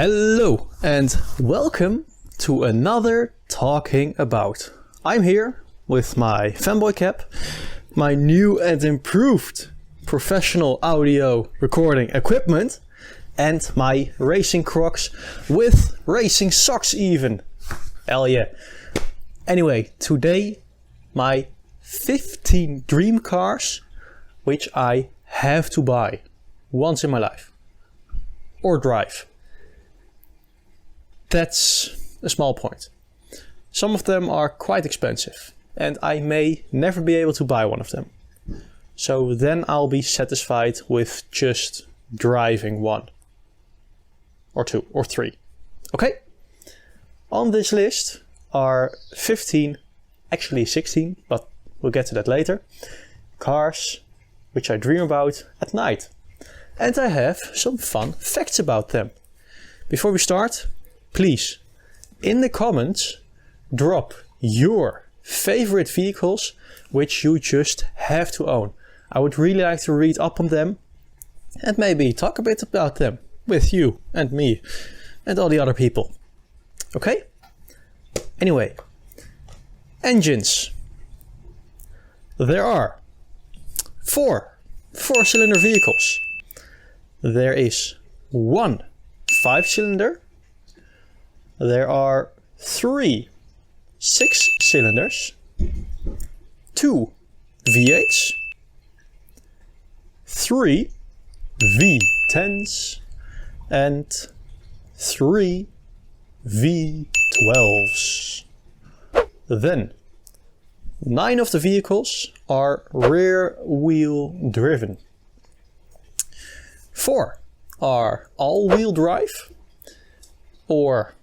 Hello and welcome to another Talking About. I'm here with my fanboy cap, my new and improved professional audio recording equipment, and my racing Crocs with racing socks even. Hell yeah. Anyway, today my 15 dream cars which I have to buy once in my life. Or drive. That's a small point. Some of them are quite expensive and I may never be able to buy one of them. So then I'll be satisfied with just driving one. Or two or three. Okay? On this list are 15, actually 16, but we'll get to that later, cars which I dream about at night. And I have some fun facts about them. Before we start, please, in the comments, drop your favorite vehicles which you just have to own. I would really like to read up on them and maybe talk a bit about them with you and me and all the other people. Okay? Anyway, engines. There are four four-cylinder vehicles. There is one 5-cylinder. There are 3 6-cylinders, 2 V8s, 3 V10s, and 3 V12s. Then, 9 of the vehicles are rear-wheel driven. 4 are all-wheel drive, or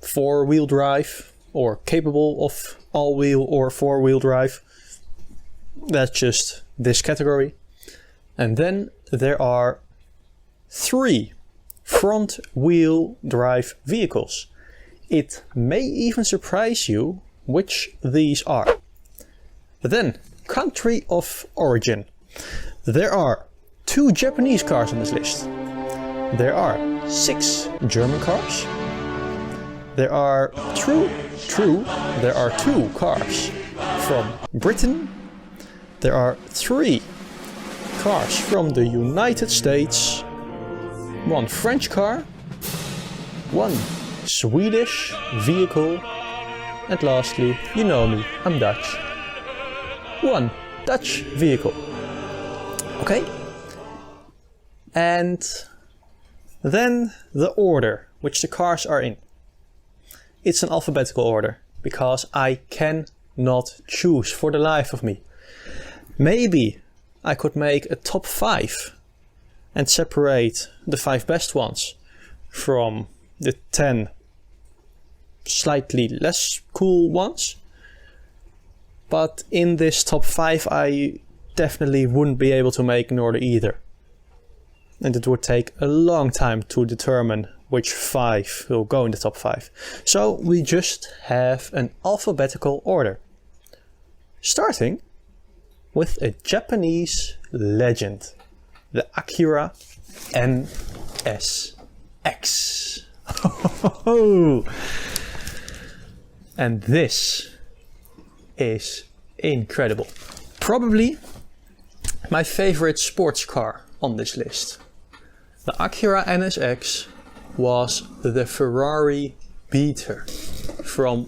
4-wheel drive, or capable of all-wheel or 4-wheel drive. That's just this category. And then there are 3 front-wheel drive vehicles. It may even surprise you which these are. Then, country of origin. There are 2 Japanese cars on this list. There are 6 German cars. There are there are 2 cars from Britain. There are 3 cars from the United States. 1 French car. 1 Swedish vehicle. And lastly, you know me, I'm Dutch. 1 Dutch vehicle. Okay? And then the order which the cars are in. It's an alphabetical order because I cannot choose for the life of me. Maybe I could make a top 5 and separate the 5 best ones from the 10 slightly less cool ones. But in this top 5 I definitely wouldn't be able to make an order either. And it would take a long time to determine which 5 will go in the top 5. So we just have an alphabetical order. Starting with a Japanese legend. The Acura NSX. And this is incredible. Probably my favorite sports car on this list. The Acura NSX was the Ferrari beater from...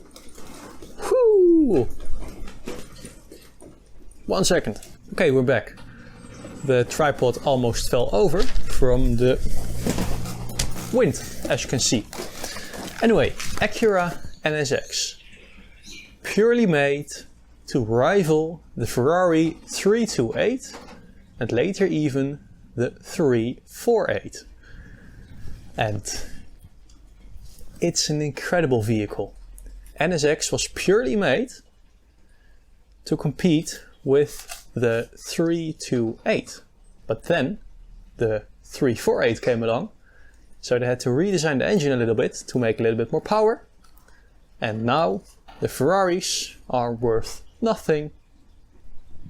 Whoo! 1 second. Okay, we're back. The tripod almost fell over from the wind, as you can see. Anyway, Acura NSX. Purely made to rival the Ferrari 328 and later even the 348. And it's an incredible vehicle. NSX was purely made to compete with the 328. But then the 348 came along, so they had to redesign the engine a little bit to make a little bit more power. And now the Ferraris are worth nothing.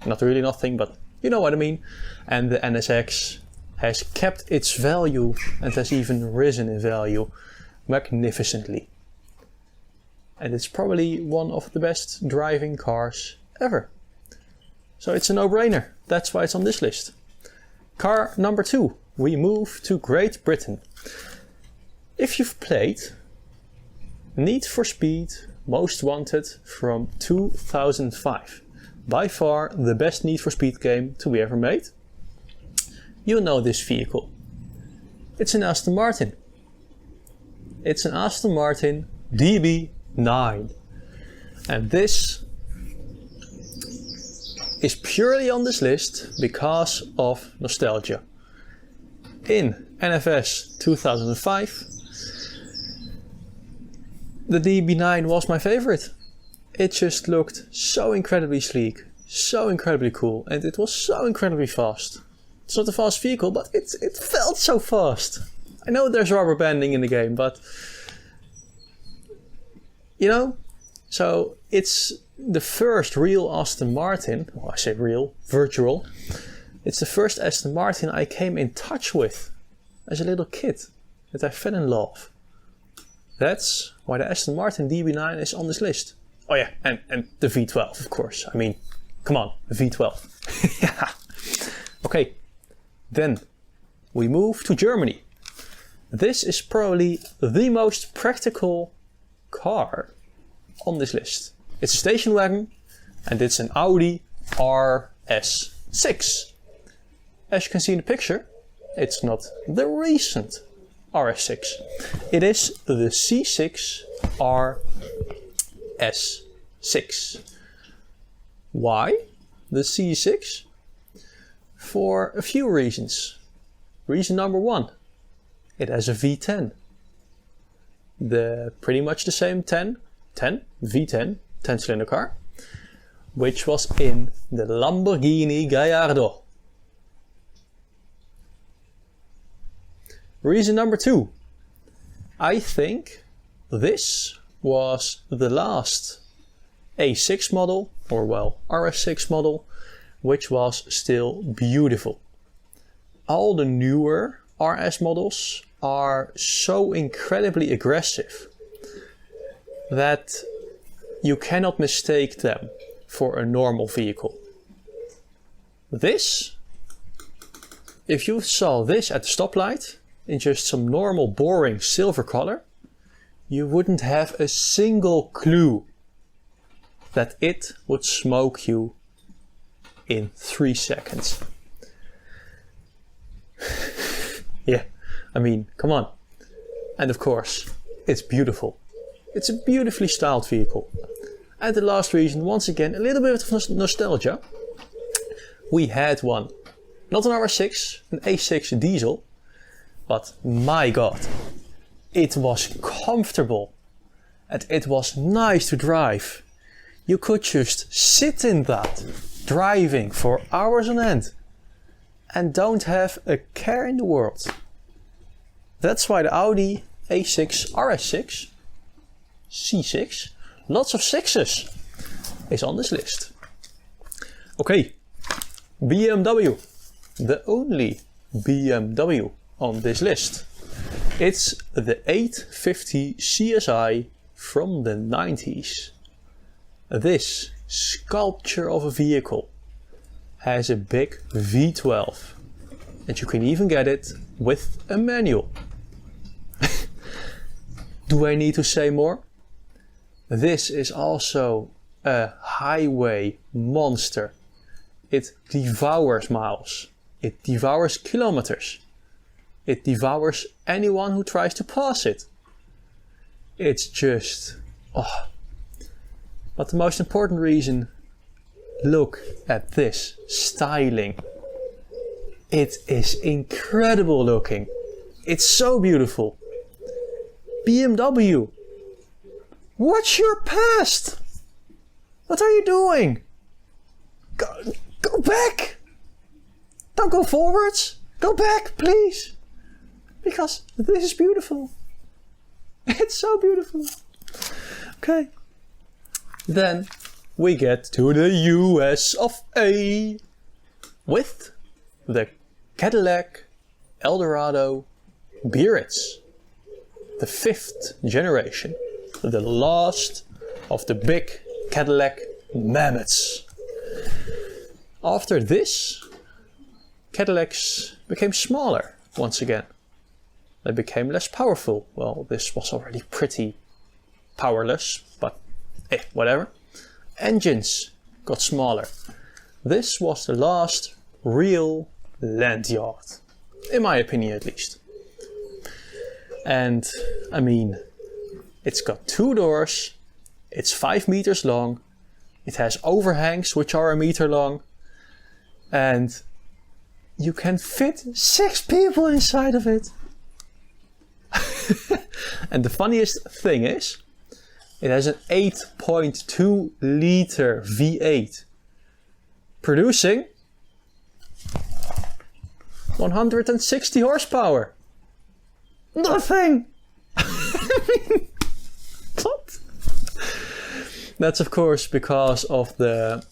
Not really nothing, but you know what I mean. And the NSX has kept its value and has even risen in value magnificently. And it's probably one of the best driving cars ever. So it's a no-brainer. That's why it's on this list. Car number 2. We move to Great Britain. If you've played Need for Speed Most Wanted from 2005, by far the best Need for Speed game to be ever made, you know this vehicle. It's an Aston Martin. It's an Aston Martin DB9. And this is purely on this list because of nostalgia. In NFS 2005, the DB9 was my favorite. It just looked so incredibly sleek, so incredibly cool, and it was so incredibly fast. It's not a fast vehicle, but it felt so fast. I know there's rubber banding in the game, but you know, so it's the first real Aston Martin. Well, I say real, virtual. It's the first Aston Martin I came in touch with as a little kid, that I fell in love. That's why the Aston Martin DB9 is on this list. Oh yeah, and the V12, of course. I mean, come on, the V12. Yeah. Okay, then we move to Germany. This is probably the most practical car on this list. It's a station wagon, and it's an Audi RS6. As you can see in the picture, it's not the recent RS6. It is the C6 RS6. Why the C6? For a few reasons. Reason number 1, it has a V10. Pretty much the same V10, 10-cylinder car, which was in the Lamborghini Gallardo. Reason number 2, I think this was the last A6 model, or well, RS6 model, which was still beautiful. All the newer RS models are so incredibly aggressive that you cannot mistake them for a normal vehicle. This, if you saw this at the stoplight in just some normal boring silver color, you wouldn't have a single clue that it would smoke you in 3 seconds. Yeah, I mean, come on. And of course, it's beautiful. It's a beautifully styled vehicle. And the last reason, once again, a little bit of nostalgia. We had one, not an RS6, an A6 diesel, but my god, it was comfortable and it was nice to drive. You could just sit in that, driving for hours on end, and don't have a care in the world. That's why the Audi A6 RS6, C6, lots of sixes, is on this list. Okay, BMW, the only BMW on this list. It's the 850 CSI from the 90s. This sculpture of a vehicle has a big V12, and you can even get it with a manual. Do I need to say more? This is also a highway monster. It devours miles. It devours kilometers. It devours anyone who tries to pass it. It's just... oh. But the most important reason, look at this styling. It is incredible looking. It's so beautiful. BMW, what's your past? What are you doing? Go back. Don't go forwards. Go back, please. Because this is beautiful. It's so beautiful. Okay. Then we get to the US of A with the Cadillac Eldorado Biarritz, the 5th generation, the last of the big Cadillac mammoths. After this, Cadillacs became smaller once again. They became less powerful. Well, this was already pretty powerless, but whatever. Engines got smaller. This was the last real land yacht, in my opinion at least. And I mean, it's got 2 doors, it's 5 meters long, it has overhangs which are 1 meter long, and you can fit 6 people inside of it. And the funniest thing is, it has an 8.2 liter V8, producing 160 horsepower. Nothing! What? That's of course because of the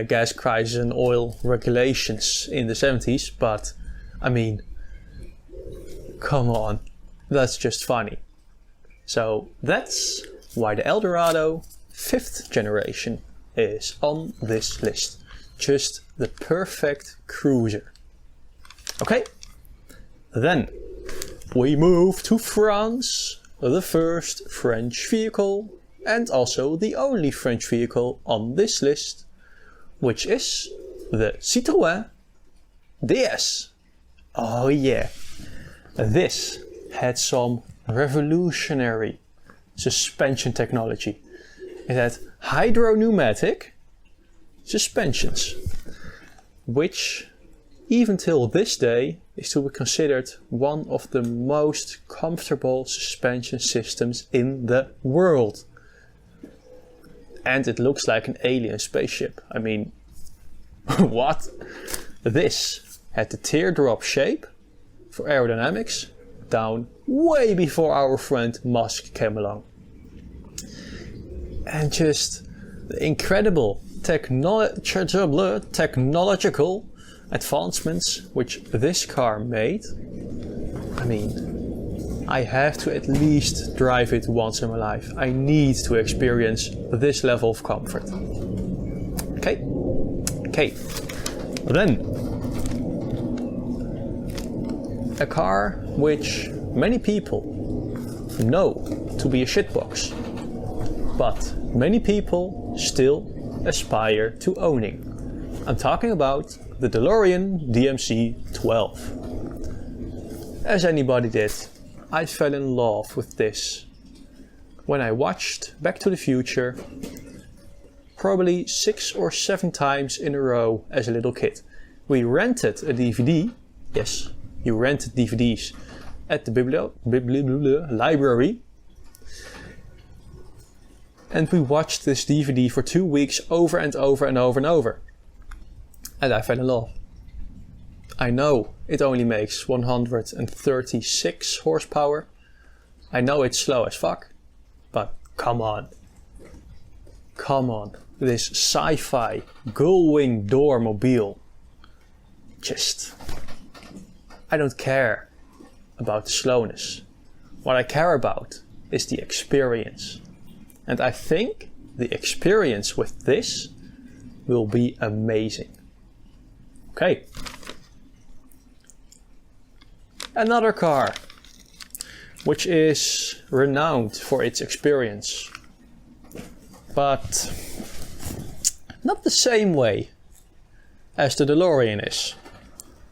gas crisis and oil regulations in the 70s, but I mean, come on, that's just funny. So that's why the Eldorado 5th generation is on this list. Just the perfect cruiser. Okay, then we move to France, the first French vehicle and also the only French vehicle on this list, which is the Citroen Diaz. Oh yeah, this had some revolutionary suspension technology. It had hydro-pneumatic suspensions, which even till this day is to be considered one of the most comfortable suspension systems in the world. And it looks like an alien spaceship. I mean, what? This had the teardrop shape for aerodynamics down way before our friend Musk came along. And just the incredible technological advancements which this car made. I mean, I have to at least drive it once in my life. I need to experience this level of comfort. Okay. Then a car which many people know to be a shitbox, but many people still aspire to owning. I'm talking about the DeLorean DMC-12. As anybody did, I fell in love with this when I watched Back to the Future probably 6 or 7 times in a row as a little kid. We rented a DVD. Yes, you rented DVDs at the library. And we watched this DVD for 2 weeks over and over and over and over. And I fell in love. I know it only makes 136 horsepower. I know it's slow as fuck. But come on. This sci-fi gull-wing door mobile. Just... I don't care about the slowness. What I care about is the experience. And I think the experience with this will be amazing. Okay. Another car, which is renowned for its experience, but not the same way as the DeLorean is.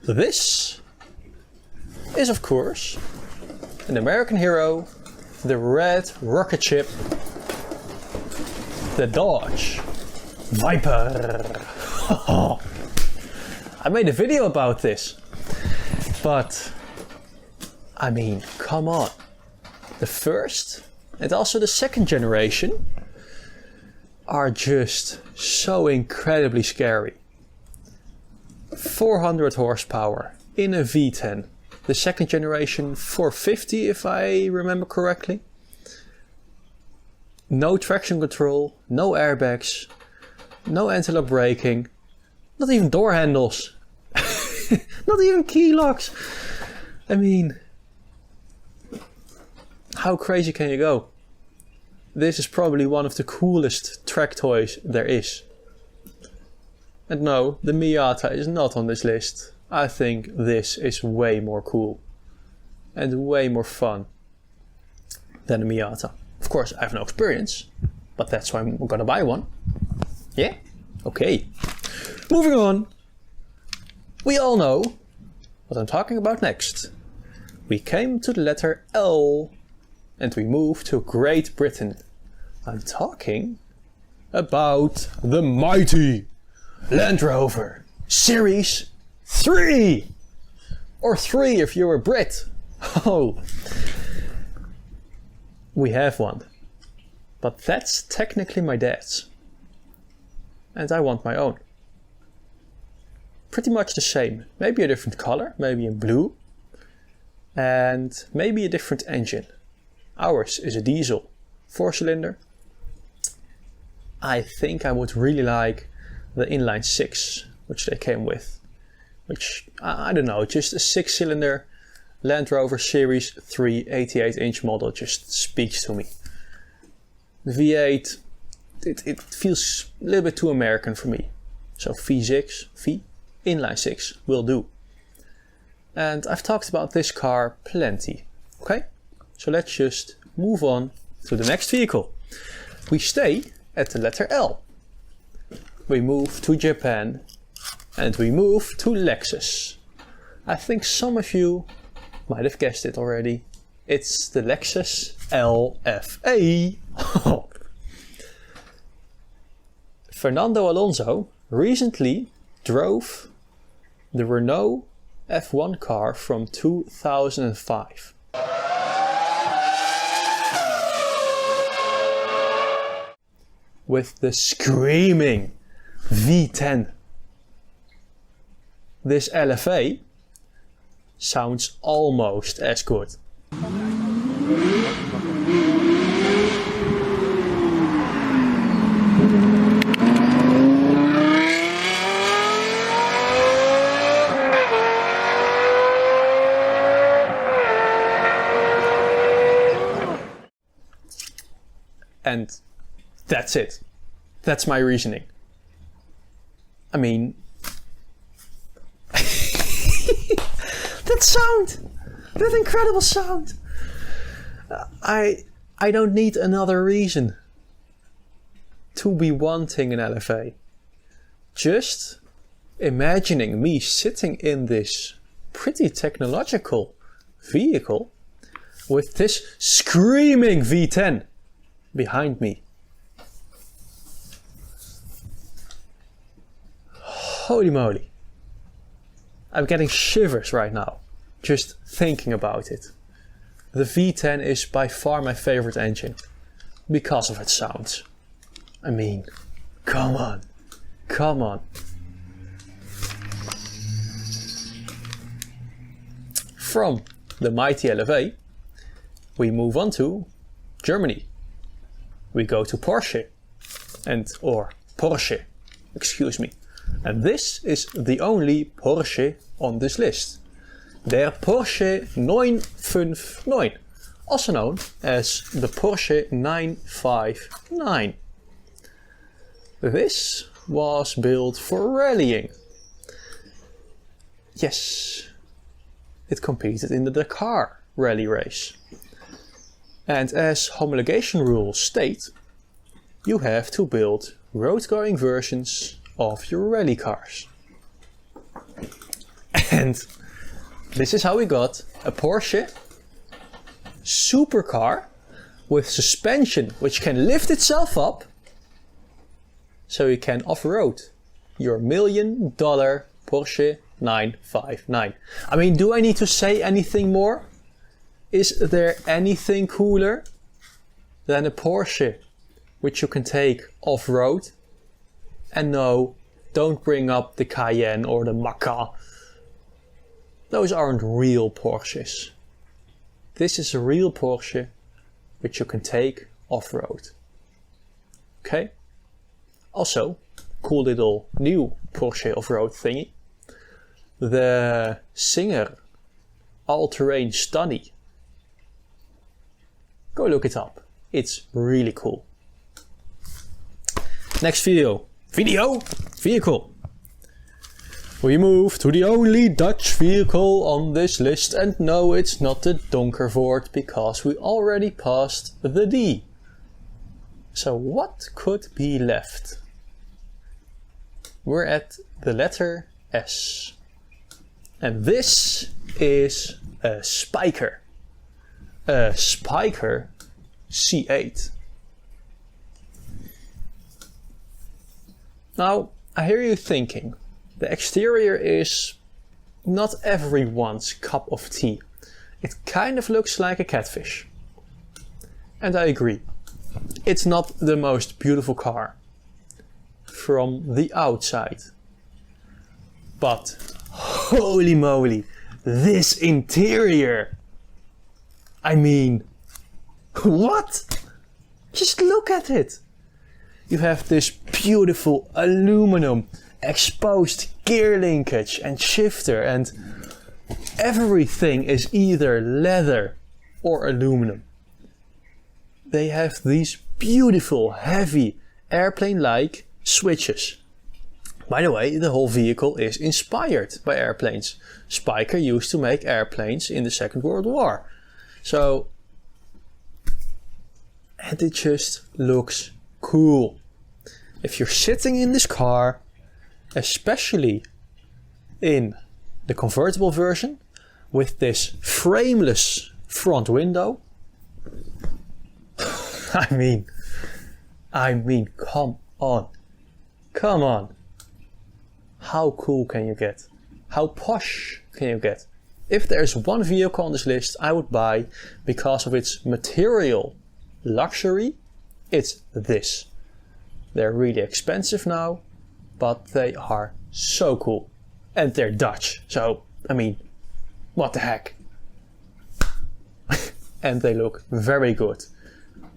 This is, of course, an American hero, the red rocket ship, the Dodge Viper. I made a video about this, but I mean, come on. The first and also the second generation are just so incredibly scary. 400 horsepower in a V10. The second generation 450 if I remember correctly. No traction control, no airbags, no anti-lock braking, not even door handles. Not even key locks. I mean, how crazy can you go? This is probably one of the coolest track toys there is. And no, the Miata is not on this list. I think this is way more cool and way more fun than the Miata. Of course, I have no experience, but that's why I'm gonna buy one. Yeah? Okay. Moving on. We all know what I'm talking about next. We came to the letter L and we moved to Great Britain. I'm talking about the mighty Land Rover Series 3! Or 3 if you're a Brit. Oh. We have one. But that's technically my dad's. And I want my own. Pretty much the same. Maybe a different color, maybe in blue. And maybe a different engine. Ours is a diesel, 4-cylinder. I think I would really like the inline 6, which they came with. Which, I don't know, just a 6-cylinder Land Rover Series 3 88-inch model just speaks to me. The V8, it feels a little bit too American for me. So V6, inline 6 will do. And I've talked about this car plenty. Okay, so let's just move on to the next vehicle. We stay at the letter L. We move to Japan and we move to Lexus. I think some of you might have guessed it already. It's the Lexus LFA. Fernando Alonso recently drove the Renault F1 car from 2005. With the screaming V10. This LFA sounds almost as good. And that's it. That's my reasoning. I mean, that sound, that incredible sound. I don't need another reason to be wanting an LFA. Just imagining me sitting in this pretty technological vehicle with this screaming V10 behind me. Holy moly. I'm getting shivers right now, just thinking about it. The V10 is by far my favorite engine, because of its sounds. I mean, come on, come on. From the mighty LFA, we move on to Germany. We go to Porsche, Porsche, excuse me. And this is the only Porsche on this list. Der Porsche 959, also known as the Porsche 959. This was built for rallying. Yes, it competed in the Dakar rally race. And as homologation rules state, you have to build road-going versions of your rally cars. And this is how we got a Porsche supercar with suspension which can lift itself up so you can off-road your $1 million Porsche 959. I mean, do I need to say anything more? Is there anything cooler than a Porsche which you can take off-road? And no, don't bring up the Cayenne or the Macan. Those aren't real Porsches. This is a real Porsche which you can take off-road. Okay? Also, cool little new Porsche off-road thingy. the Singer all-terrain Stunny. Go look it up. It's really cool. Next vehicle. We move to the only Dutch vehicle on this list, and no, it's not the Donkervoort because we already passed the D. So what could be left? We're at the letter S. And this is a Spiker. A Spiker C8. Now, I hear you thinking, the exterior is not everyone's cup of tea. It kind of looks like a catfish. And I agree. It's not the most beautiful car from the outside. But holy moly, this interior! I mean, what? Just look at it! You have this beautiful aluminum exposed gear linkage and shifter, and everything is either leather or aluminum. They have these beautiful heavy airplane-like switches. By the way, the whole vehicle is inspired by airplanes. Spiker used to make airplanes in the Second World War. So, and it just looks cool. If you're sitting in this car, especially in the convertible version, with this frameless front window, I mean, come on. How cool can you get? How posh can you get? If there's one vehicle on this list I would buy because of its material luxury, it's this. They're really expensive now, but they are so cool. And they're Dutch, so, I mean, what the heck? And they look very good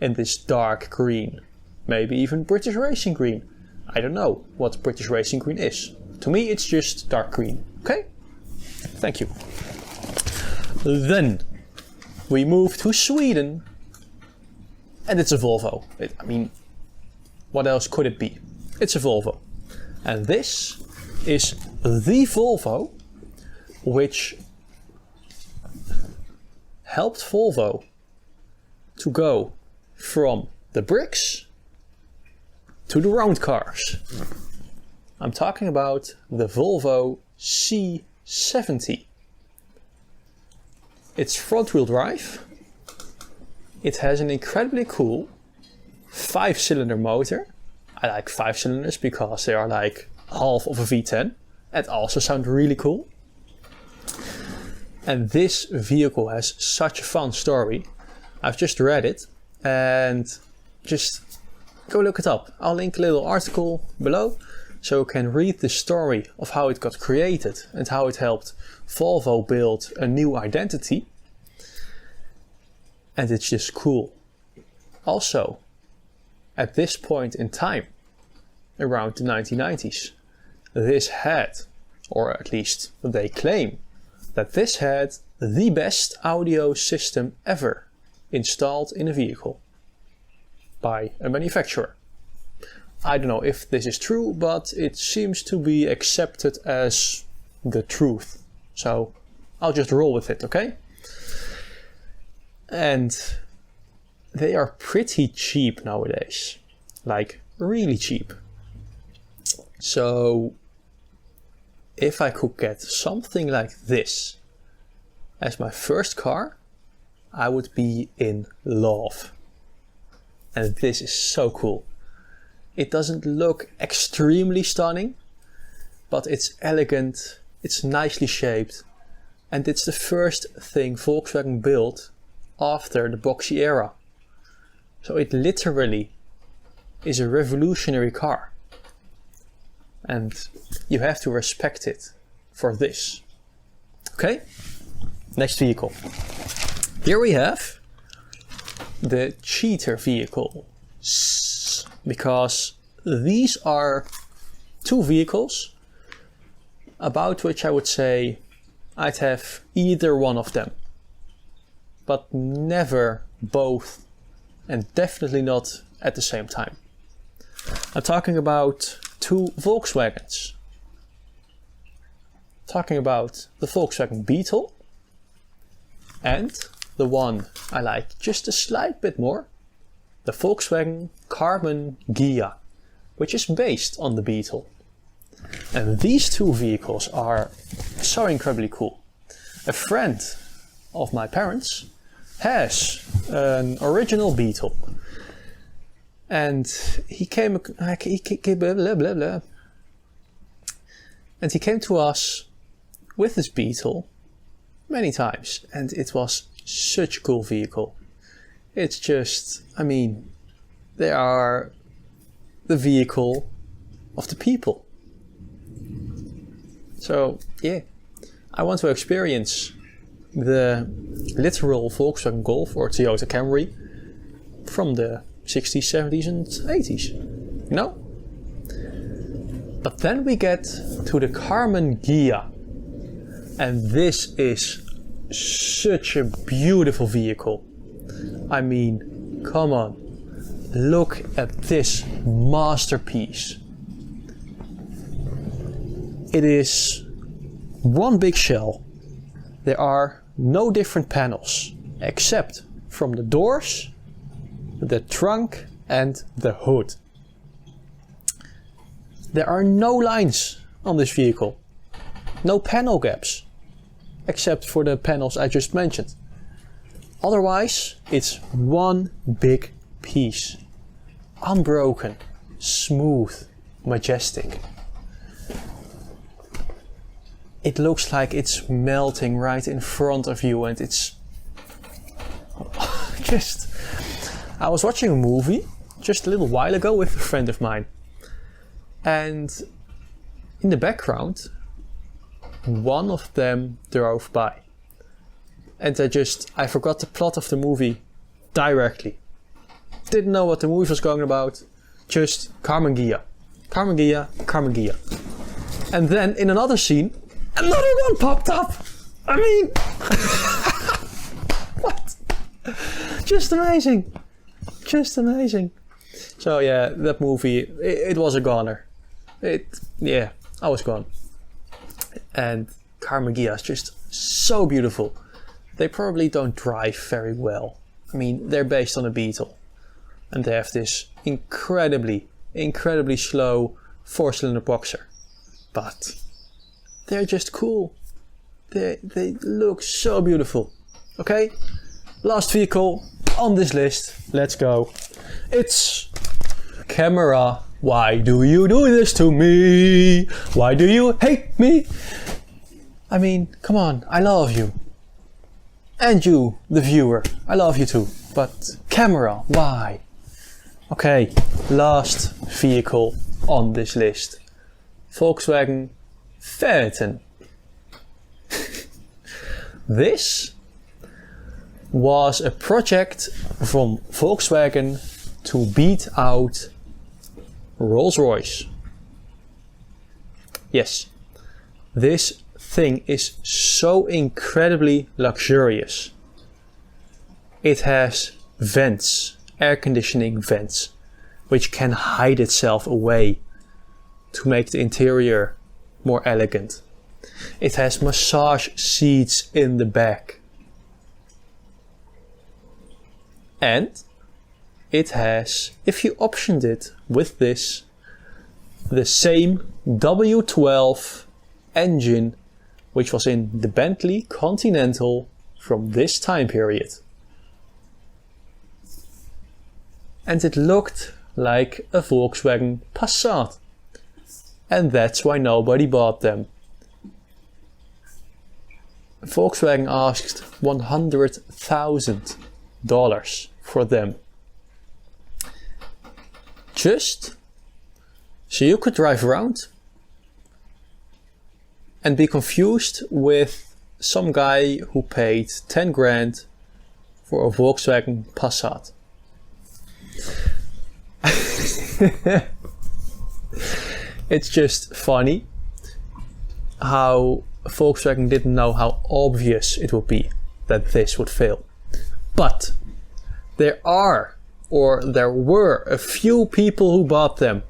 in this dark green. Maybe even British racing green. I don't know what British racing green is. To me it's just dark green, okay? Thank you. Then we move to Sweden. And it's a Volvo. I mean, what else could it be? It's a Volvo. And this is the Volvo which helped Volvo to go from the bricks to the round cars. I'm talking about the Volvo C70. It's front-wheel drive. It has an incredibly cool 5-cylinder motor. I like 5 cylinders because they are like half of a V10. It also sounds really cool. And this vehicle has such a fun story. I've just read it and just go look it up. I'll link a little article below so you can read the story of how it got created and how it helped Volvo build a new identity. And it's just cool. Also, at this point in time, around the 1990s, this had, or at least they claim, that this had the best audio system ever installed in a vehicle by a manufacturer. I don't know if this is true, but it seems to be accepted as the truth. So I'll just roll with it, okay? And they are pretty cheap nowadays. Like, really cheap. So if I could get something like this as my first car, I would be in love. And this is so cool. It doesn't look extremely stunning, but it's elegant, it's nicely shaped, and it's the first thing Volkswagen built after the boxy era. So it literally is a revolutionary car. And you have to respect it for this. Okay? Next vehicle. Here we have the cheater vehicle. Because these are two vehicles about which I would say I'd have either one of them, but never both, and definitely not at the same time. I'm talking about two Volkswagens. Talking about the Volkswagen Beetle and the one I like just a slight bit more, the Volkswagen Carbon Ghia, which is based on the Beetle. And these two vehicles are so incredibly cool. A friend of my parents has an original Beetle, and he came to us with this Beetle many times, and it was such a cool vehicle. It's just, I mean, they are the vehicle of the people. So yeah, I want to experience the literal Volkswagen Golf or Toyota Camry from the 60s, 70s and 80s, you know? But then we get to the Carbon Ghia, and this is such a beautiful vehicle. I mean, come on, look at this masterpiece. It is one big shell. There are no different panels except from the doors, the trunk and the hood. There are no lines on this vehicle, no panel gaps, except for the panels I just mentioned. Otherwise, it's one big piece, unbroken, smooth, majestic. It looks like it's melting right in front of you, and it's just... I was watching a movie just a little while ago with a friend of mine, and in the background one of them drove by, and I forgot the plot of the movie directly. Didn't know what the movie was going about, just Carbon Ghia, Carbon Ghia, Carbon Ghia. And then in another scene, another one popped up. I mean, what? Just amazing. Just amazing. So yeah, that movie, it was a goner. Yeah, I was gone. And Carbon Ghia is just so beautiful. They probably don't drive very well. I mean, they're based on a Beetle, and they have this incredibly slow 4-cylinder boxer. But they're just cool. They look so beautiful. Okay, last vehicle on this list. Let's go. It's Camera. Why do you do this to me? Why do you hate me? I mean, come on, I love you. And you, the viewer, I love you too. But Camera, why? Okay, last vehicle on this list. Volkswagen Fontana. This was a project from Volkswagen to beat out Rolls-Royce. Yes, this thing is so incredibly luxurious. It has vents, air conditioning vents, which can hide itself away to make the interior more elegant. It has massage seats in the back. And it has, if you optioned it with this, the same W12 engine which was in the Bentley Continental from this time period. And it looked like a Volkswagen Passat. And that's why nobody bought them. Volkswagen asked $100,000 for them. Just so you could drive around and be confused with some guy who paid 10 grand for a Volkswagen Passat. It's just funny how Volkswagen didn't know how obvious it would be that this would fail. But there were a few people who bought them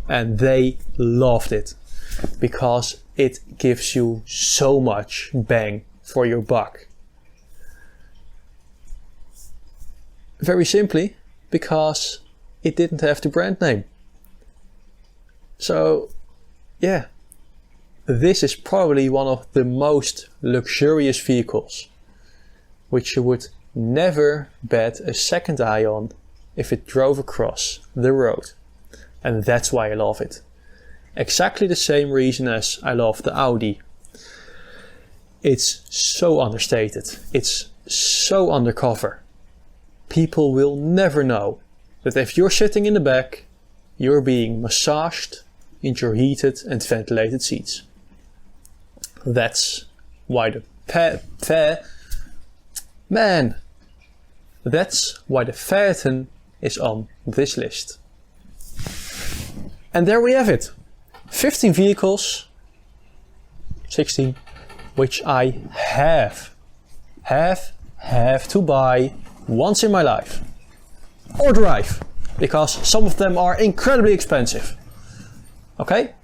and they loved it because it gives you so much bang for your buck. Very simply because it didn't have the brand name. So yeah, this is probably one of the most luxurious vehicles which you would never bet a second eye on if it drove across the road. And that's why I love it. Exactly the same reason as I love the Audi. It's so understated. It's so undercover. People will never know that if you're sitting in the back, you're being massaged into your heated and ventilated seats. That's why the Phaeton is on this list. And there we have it. 15 vehicles, 16, which I have to buy once in my life. Or drive, because some of them are incredibly expensive. Okay?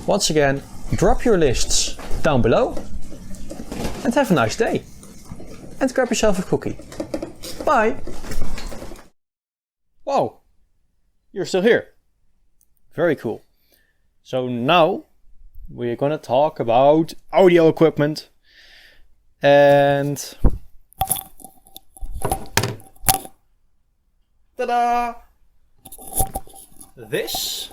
Once again, drop your lists down below and have a nice day. And grab yourself a cookie. Bye! Wow, you're still here. Very cool. So now we're gonna talk about audio equipment. And ta-da! This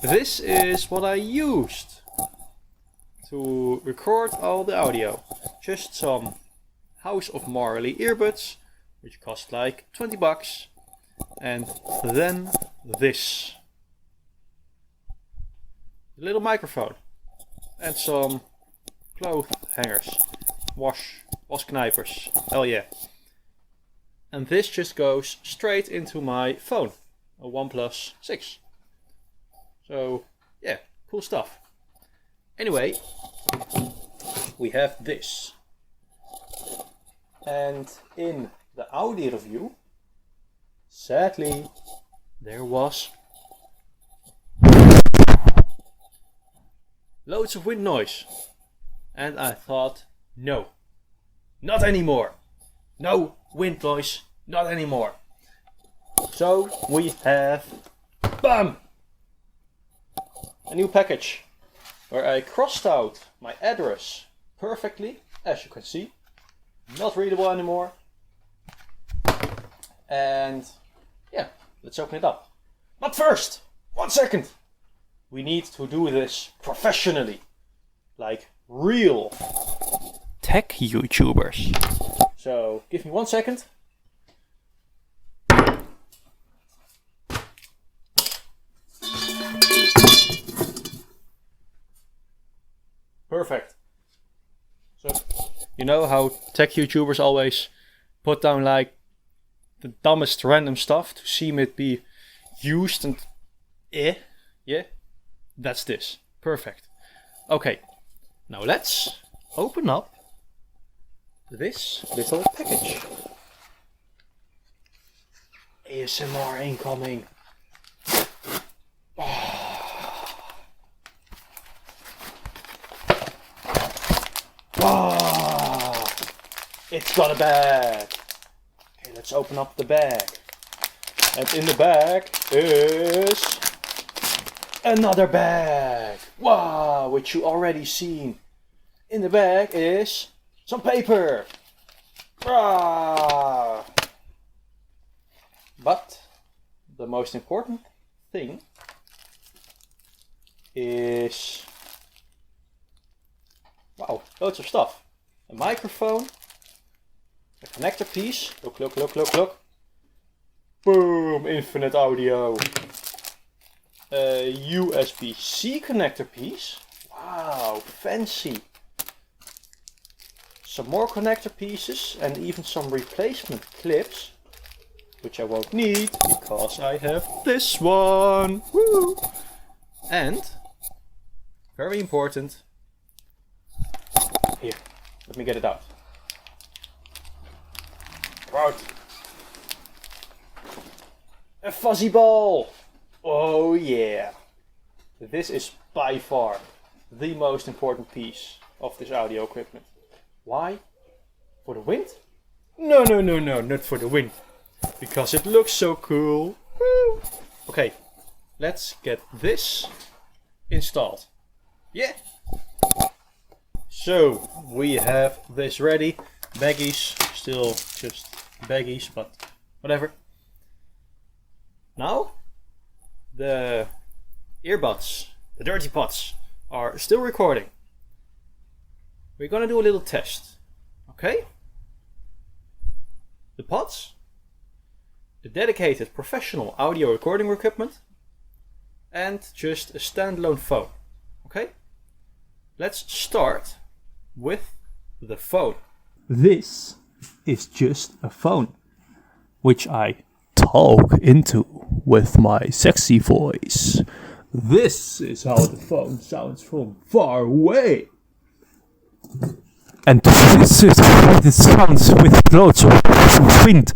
this is what I used to record all the audio. Just some House of Marley earbuds, which cost like 20 bucks. And then this little microphone and some clothes hangers, wash knipers, hell yeah. And this just goes straight into my phone, a OnePlus 6. So yeah, cool stuff. Anyway, we have this. And in the Audi review, sadly, there was loads of wind noise. And I thought, no, not anymore. No wind noise, not anymore. So we have, bam! A new package where I crossed out my address perfectly, as you can see. Not readable anymore. And yeah, let's open it up. But first, 1 second. We need to do this professionally. Like real tech YouTubers. So give me 1 second. Perfect. So you know how tech YouTubers always put down like the dumbest random stuff to seem it be used and yeah, that's this. Perfect. Okay, now let's open up this little package. ASMR incoming. Wow, it's got a bag. Okay, let's open up the bag. And in the bag is another bag. Wow, which you already seen. In the bag is some paper. Ah. But the most important thing is, wow, loads of stuff. A microphone, a connector piece. Look, look, look, look, look. Boom, infinite audio. A USB-C connector piece. Wow, fancy. Some more connector pieces and even some replacement clips. which I won't need because I have this one. Woo! And, very important, here, let me get it out. Out. A fuzzy ball! Oh yeah! This is by far the most important piece of this audio equipment. Why? For the wind? No, not for the wind. Because it looks so cool. Woo. Okay, let's get this installed. Yeah! So, we have this ready. Baggies, still just baggies, but whatever. Now, the earbuds, the dirty pods, are still recording. We're gonna do a little test, okay? The pods, the dedicated professional audio recording equipment, and just a standalone phone, okay? Let's start with the phone. This is just a phone, which I talk into with my sexy voice. This is how the phone sounds from far away. And this is how it sounds with loads of wind.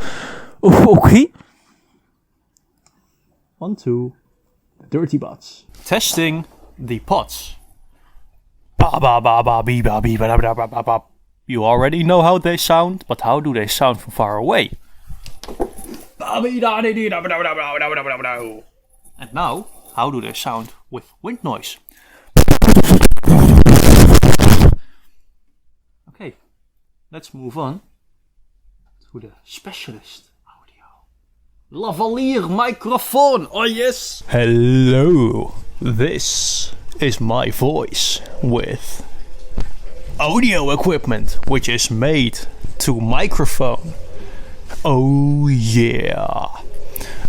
Okay. 1, 2, dirty pods. Testing the pods. Ba ba ba ba bee ba bee ba ba ba ba ba. You already know how they sound, but how do they sound from far away? And now, how do they sound with wind noise? Okay, let's move on to the specialist audio. Lavalier microphone, oh yes! Hello, this is my voice with audio equipment, which is made to microphone. Oh yeah!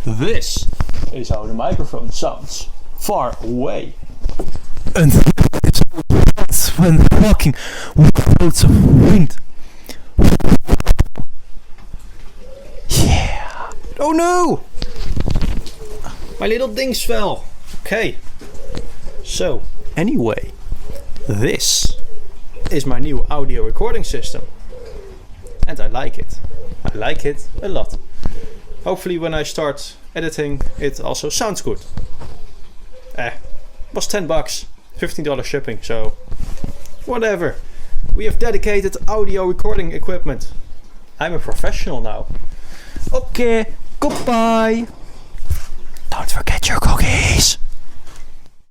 This is how the microphone sounds far away. And it's when walking with loads of wind. Yeah! Oh no! My little things fell. Okay. So, anyway, this is my new audio recording system. And I like it. I like it a lot. Hopefully when I start editing it also sounds good. It was $10, $15 shipping, so whatever. We have dedicated audio recording equipment. I'm a professional now. Okay, goodbye. Don't forget your cookies.